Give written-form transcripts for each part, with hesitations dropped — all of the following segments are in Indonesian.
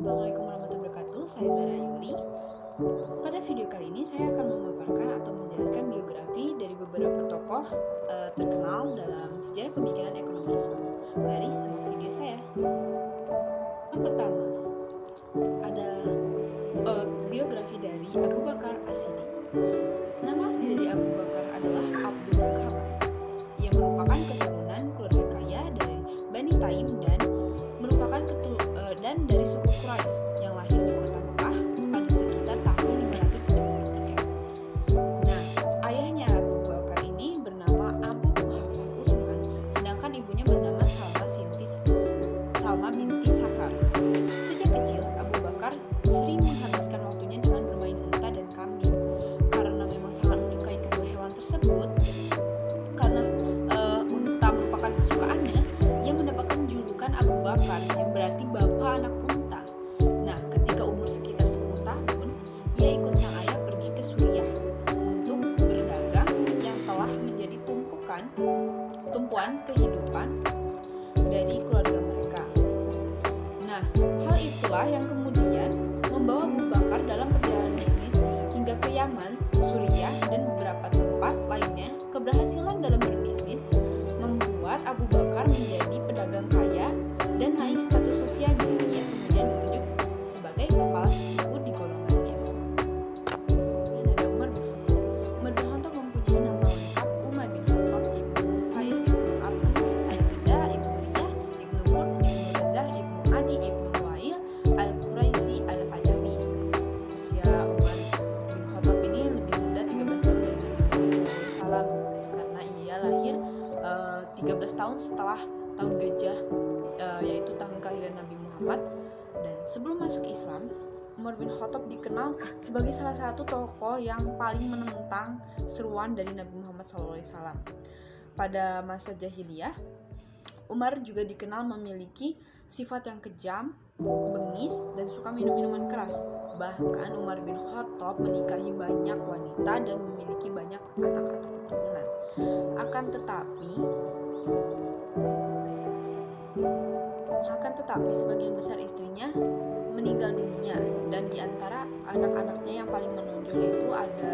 Assalamualaikum warahmatullahi wabarakatuh, saya Zara Yuli. Pada video kali ini saya akan memaparkan atau menjelaskan biografi dari beberapa tokoh terkenal dalam sejarah pemikiran ekonomi Islam. Mari simak video saya. Yang pertama, ada biografi dari Abu Bakar As-Siddiq. Nama asli dari Abu Bakar adalah Abdul Ka'ab. Ia merupakan keturunan keluarga kaya dari Bani Taim dan dari suku Quraisy yang lahir di kota Mekah pada sekitar tahun 573. Nah, ayahnya Abu Bakar ini bernama Abu Quhafah Utsman, sedangkan ibunya bernama Salma binti Sakar. Sejak kecil, Abu Bakar sering menghabiskan waktunya dengan bermain unta dan kambing. Karena memang sangat menyukai kedua hewan tersebut, karena unta merupakan kesukaannya, ia mendapatkan julukan Abu Bakar yang berarti bapak anak unta. Nah, ketika umur sekitar 10 tahun, ia ikut sang ayah pergi ke Suriah untuk berdagang yang telah menjadi tumpuan kehidupan dari keluarga mereka. Nah, hal itulah yang kemudian membawa Abu Bakar dalam perjalanan bisnis hingga ke Yaman, Suriah, dan beberapa tempat lainnya. Keberhasilan dalam berbisnis membuat Abu Bakar menjadi pedagang kaya dan naik status sosialnya. Ia kemudian ditunjuk sebagai kepala suku di golongannya. Dan ada Umar bin Khattab. Umar bin Khattab mempunyai nama lengkap Umar bin Khattab ibnu Nufail ibnu Abdul Al-Uzza ibnu Riyah ibnu Qurt ibnu Razah ibnu Adi ibnu Wa'il Al-Quraisy Al-Adawi. Usia Umar bin Khattab ini lebih muda 13 tahun dari Nabi Muhammad SAW, karena ia lahir 13 tahun setelah tahun gajah, yaitu tahun kelahiran Nabi Muhammad. Dan sebelum masuk Islam, Umar bin Khattab dikenal sebagai salah satu tokoh yang paling menentang seruan dari Nabi Muhammad SAW. Pada masa jahiliyah, Umar juga dikenal memiliki sifat yang kejam, bengis, dan suka minum minuman keras. Bahkan Umar bin Khattab menikahi banyak wanita dan memiliki banyak anak atau keturunan. Akan tetapi sebagian besar istrinya meninggal dunia, dan di antara anak-anaknya yang paling menonjol itu ada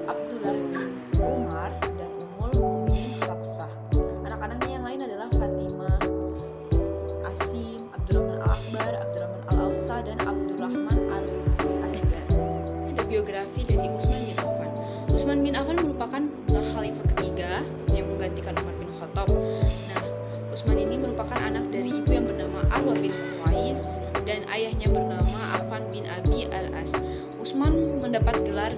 Abdullah bin Umar dan Ummul Mukminin Hafsah. Anak-anaknya yang lain adalah Fatimah, Asim, Abdurrahman Al-Akbar, Abdurrahman Al-Awsa, dan Abdurrahman Al-Asgar. Ada biografi dari Utsman bin Affan. Utsman bin Affan merupakan khalifah ketiga yang menggantikan Umar bin Khattab. Nah, Utsman ini merupakan anak dari ibu yang bernama Arwa bin Qais dan ayahnya bernama Affan bin Abi Al-As. Utsman mendapat gelar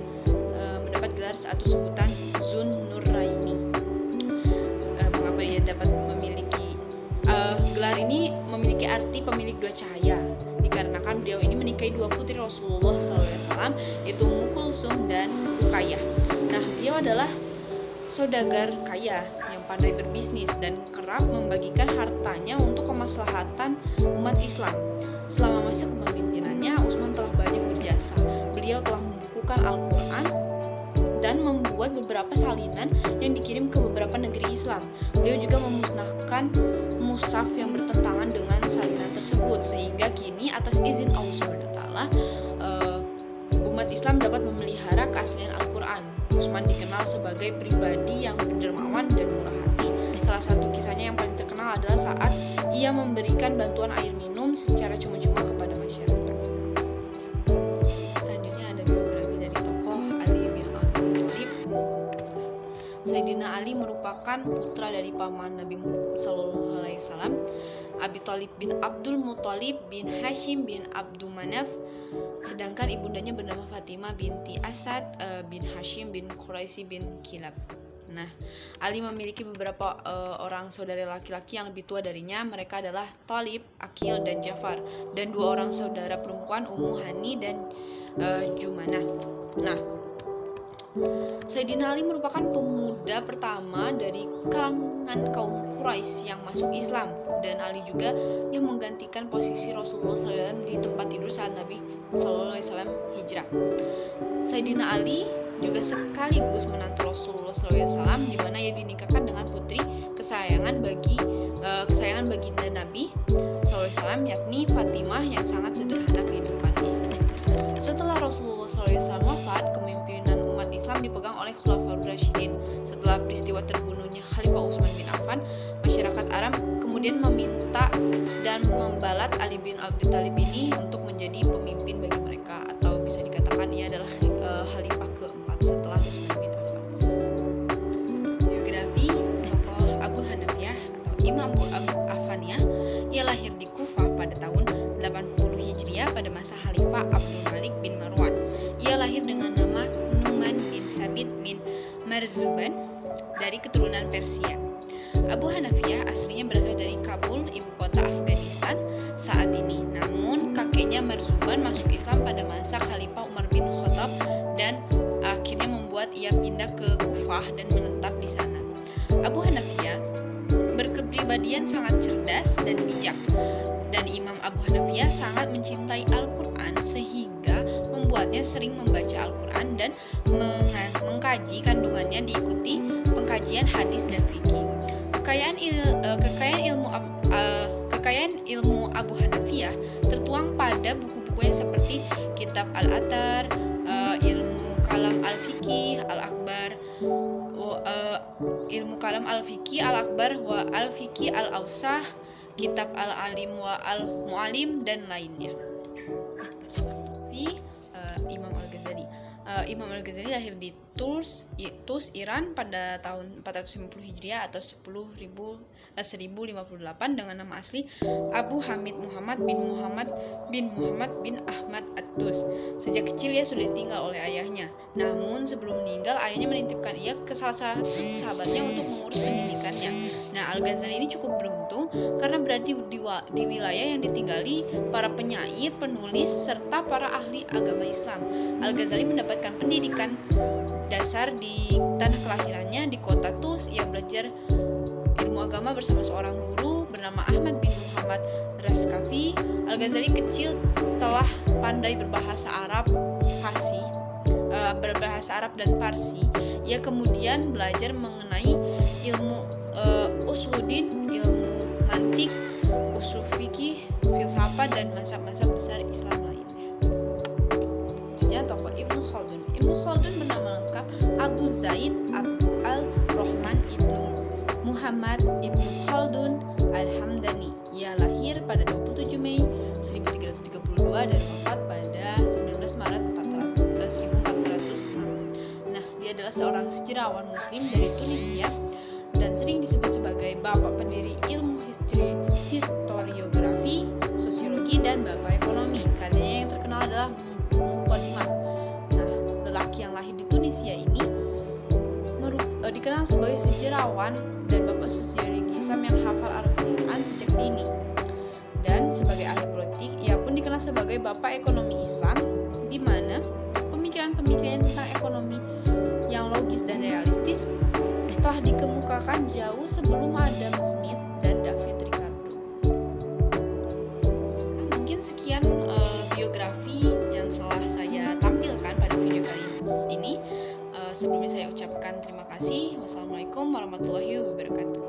satu sebutan Zun Nuraini. Mengapa dia dapat memiliki gelar ini memiliki arti pemilik dua cahaya? Dikarenakan beliau ini menikahi dua putri Rasulullah SAW, yaitu Ummu Kulsum dan Ruqayyah. Nah, beliau adalah saudagar kaya yang pandai berbisnis dan kerap membagikan hartanya untuk kemaslahatan umat Islam. Selama masa kepemimpinannya, Utsman telah banyak berjasa. Beliau telah membukukan Al-Quran dan membuat beberapa salinan yang dikirim ke beberapa negeri Islam. Beliau juga memusnahkan mushaf yang bertentangan dengan salinan tersebut, sehingga kini atas izin Allah SWT umat Islam dapat memelihara keaslian Al-Quran. Utsman dikenal sebagai pribadi yang dermawan dan murah hati. Salah satu kisahnya yang paling terkenal adalah saat ia memberikan bantuan air minum secara cuma-cuma kepada masyarakat. Selanjutnya ada biografi dari tokoh Ali bin Abi Thalib. Sayyidina Ali merupakan putra dari paman Nabi Sallallahu Alaihi Wasallam, Abi Thalib bin Abdul Muthalib bin Hashim bin Abdul Manaf, sedangkan ibundanya bernama Fatimah binti Asad bin Hashim bin Quraisy bin Kilab. Nah, Ali memiliki beberapa orang saudara laki-laki yang lebih tua darinya. Mereka adalah Thalib, Aqil, dan Ja'far, dan dua orang saudara perempuan, Ummu Hani dan Jumanah. Nah, Sayyidina Ali merupakan pemuda pertama dari kalangan kaum Quraisy yang masuk Islam, dan Ali juga yang menggantikan posisi Rasulullah SAW di tempat tidur saat Nabi SAW hijrah. Sayyidina Ali juga sekaligus menantu Rasulullah SAW, di mana ia dinikahkan dengan putri kesayangan baginda Nabi SAW, yakni Fatimah yang sangat sederhana kehidupannya. Setelah Rasulullah SAW wafat, kepemimpinan umat Islam dipegang oleh Khulafaur Rasyidin. Setelah peristiwa terbunuhnya Khalifah Utsman bin Affan, masyarakat Arab kemudian meminta dan membalat Ali bin Abi Thalib ini untuk menjadi pemimpin bagi mereka, atau bisa dikatakan ia adalah khalifah keempat setelah Utsman bin Affan. Biografi tokoh Abu Hanafiyah atau Imam Abu Hanifah. Ia lahir di Kufah pada tahun 80 Hijriah pada masa Khalifah Abdul Malik bin Marwan. Ia lahir dengan nama Numan bin Sabit bin Marzuban dari keturunan Persia. Abu Hanafiyah aslinya berasal dari Kabul, ibu kota Afghanistan saat ini. Namun kakeknya Marzuban masuk Islam pada masa Khalifah Umar bin Khattab dan akhirnya membuat ia pindah ke Kufah dan menetap di sana. Abu Hanafiyah berkepribadian sangat cerdas dan bijak, dan Imam Abu Hanafiyah sangat mencintai Al-Quran sehingga membuatnya sering membaca Al-Quran dan mengkaji kandungannya, diikuti pengkajian hadis dan fikih. Kekayaan ilmu Abu Hanafiyah tertuang pada buku-bukunya seperti Kitab Al-Athar, Ilmu Kalam Al-Fiqih Al-Akbar, Ilmu Kalam Al-Fiqih Al-Akbar wa Al-Fiqih Al-Awsah, Kitab Al-Alim wa Al-Mu'alim, dan lainnya. Imam Al-Ghazali. Imam Al-Ghazali lahir di Tus, Iran pada tahun 450 Hijriah atau 1058 dengan nama asli Abu Hamid Muhammad bin Ahmad At-Tus. Sejak kecil ia sudah ditinggal oleh ayahnya. Namun sebelum meninggal, ayahnya menitipkan ia ke salah satu sahabatnya untuk mengurus pendidikannya. Nah, Al-Ghazali ini cukup beruntung karena berada di wilayah yang ditinggali para penyair, penulis, serta para ahli agama Islam. Al-Ghazali mendapatkan pendidikan dasar di tanah kelahirannya di kota Tus. Ia belajar ilmu agama bersama seorang guru bernama Ahmad bin Muhammad Raskafi. Al-Ghazali kecil telah pandai berbahasa Arab dan Parsi. Ia kemudian belajar mengenai ilmu usuluddin, ilmu mantik, usul fikih, filsafat, dan mazhab-mazhab besar Islam lainnya. Tokoh Ibnu Khaldun. Ibnu Khaldun bernama lengkap Abu Zaid Abdul Al-Rahman Ibnu Muhammad Ibnu Khaldun Al-Hamdani. Ia lahir pada 27 Mei 1332 dan wafat pada 19 Maret 1406. Nah, dia adalah seorang sejarawan muslim dari Tunisia dan sering disebut sebagai bapak pendiri ilmu historiografi, sosiologi, dan bapak ekonomi. Karyanya yang terkenal adalah Muqaddimah. Nah, lelaki yang lahir di Tunisia ini dikenal sebagai sejarawan dan bapak sosiologi Islam yang hafal Al-Quran sejak dini. Dan sebagai ahli politik, ia pun dikenal sebagai bapak ekonomi Islam, di mana pemikiran-pemikiran tentang ekonomi yang logis dan realistis telah dikemukakan jauh sebelum Adam Smith dan David Ricardo. Mungkin sekian biografi yang telah saya tampilkan pada video kali ini. Sebelumnya saya ucapkan terima kasih. Wassalamualaikum warahmatullahi wabarakatuh.